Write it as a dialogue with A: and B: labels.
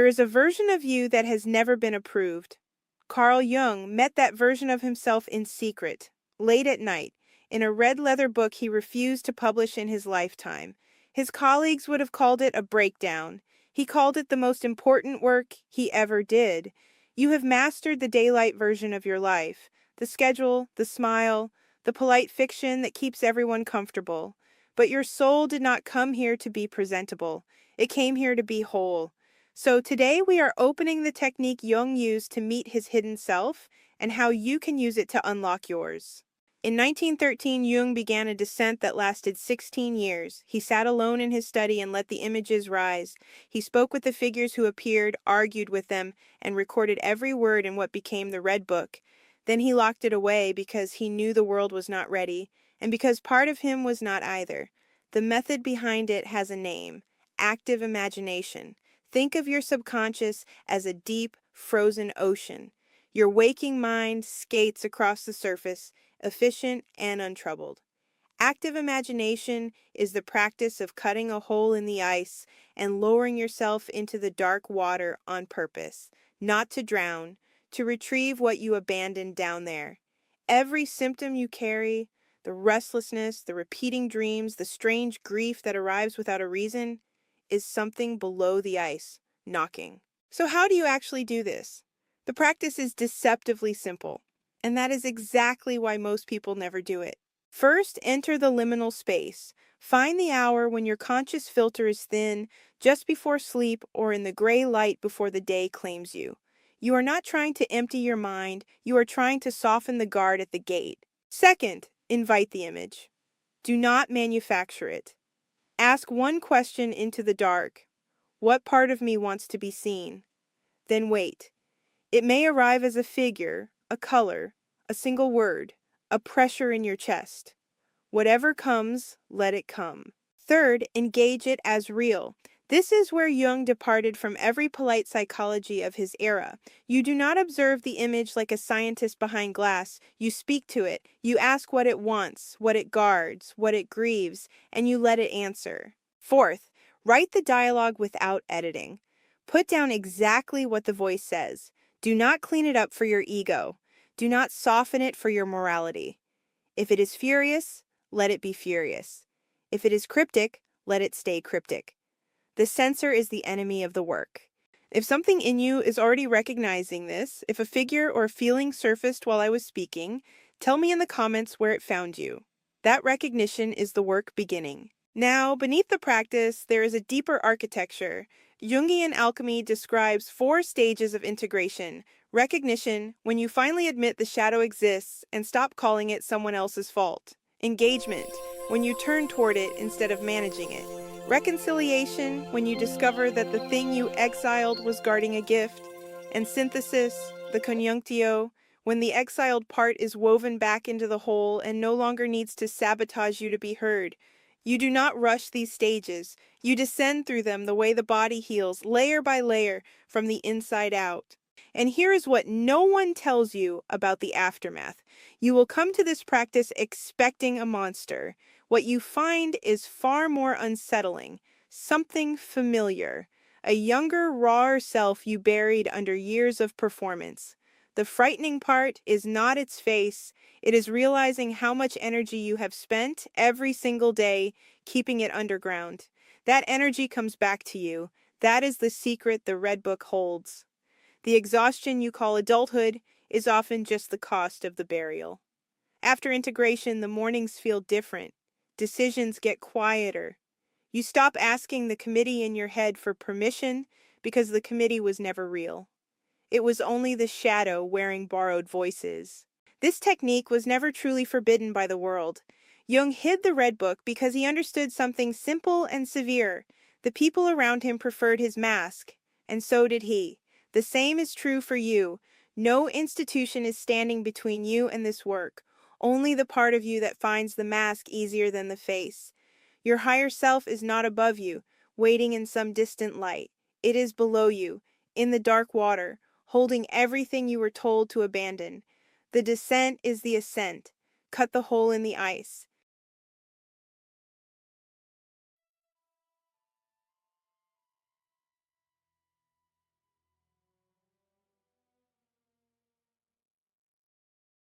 A: There is a version of you that has never been approved. Carl Jung met that version of himself in secret, late at night, in a red leather book he refused to publish in his lifetime. His colleagues would have called it a breakdown. He called it the most important work he ever did. You have mastered the daylight version of your life, the schedule, the smile, the polite fiction that keeps everyone comfortable. But your soul did not come here to be presentable. It came here to be whole. So today we are opening the technique Jung used to meet his hidden self and how you can use it to unlock yours. In 1913, Jung began a descent that lasted 16 years. He sat alone in his study and let the images rise. He spoke with the figures who appeared, argued with them, and recorded every word in what became the Red Book. Then he locked it away because he knew the world was not ready, and because part of him was not either. The method behind it has a name: active imagination. Think of your subconscious as a deep, frozen ocean. Your waking mind skates across the surface, efficient and untroubled. Active imagination is the practice of cutting a hole in the ice and lowering yourself into the dark water on purpose, not to drown, to retrieve what you abandoned down there. Every symptom you carry, the restlessness, the repeating dreams, the strange grief that arrives without a reason, is something below the ice, knocking. So how do you actually do this? The practice is deceptively simple, and that is exactly why most people never do it. First, enter the liminal space. Find the hour when your conscious filter is thin, just before sleep or in the gray light before the day claims you. You are not trying to empty your mind, you are trying to soften the guard at the gate. Second, invite the image. Do not manufacture it. Ask one question into the dark. What part of me wants to be seen? Then wait. It may arrive as a figure, a color, a single word, a pressure in your chest. Whatever comes, let it come. Third, engage it as real. This is where Jung departed from every polite psychology of his era. You do not observe the image like a scientist behind glass. You speak to it. You ask what it wants, what it guards, what it grieves, and you let it answer. Fourth, write the dialogue without editing. Put down exactly what the voice says. Do not clean it up for your ego. Do not soften it for your morality. If it is furious, let it be furious. If it is cryptic, let it stay cryptic. The censor is the enemy of the work. If something in you is already recognizing this, if a figure or feeling surfaced while I was speaking, tell me in the comments where it found you. That recognition is the work beginning. Now, beneath the practice, there is a deeper architecture. Jungian alchemy describes 4 stages of integration. Recognition, when you finally admit the shadow exists and stop calling it someone else's fault. Engagement, when you turn toward it instead of managing it. Reconciliation, when you discover that the thing you exiled was guarding a gift. And synthesis, the conjunctio, when the exiled part is woven back into the whole and no longer needs to sabotage you to be heard. You do not rush these stages. You descend through them the way the body heals, layer by layer, from the inside out. And here is what no one tells you about the aftermath. You will come to this practice expecting a monster. What you find is far more unsettling, something familiar, a younger, rawer self you buried under years of performance. The frightening part is not its face, it is realizing how much energy you have spent every single day keeping it underground. That energy comes back to you. That is the secret the Red Book holds. The exhaustion you call adulthood is often just the cost of the burial. After integration, the mornings feel different. Decisions get quieter. You stop asking the committee in your head for permission because the committee was never real. It was only the shadow wearing borrowed voices. This technique was never truly forbidden by the world. Jung hid the Red Book because he understood something simple and severe. The people around him preferred his mask, and so did he. The same is true for you. No institution is standing between you and this work. Only the part of you that finds the mask easier than the face. Your higher self is not above you, waiting in some distant light. It is below you, in the dark water, holding everything you were told to abandon. The descent is the ascent. Cut the hole in the ice.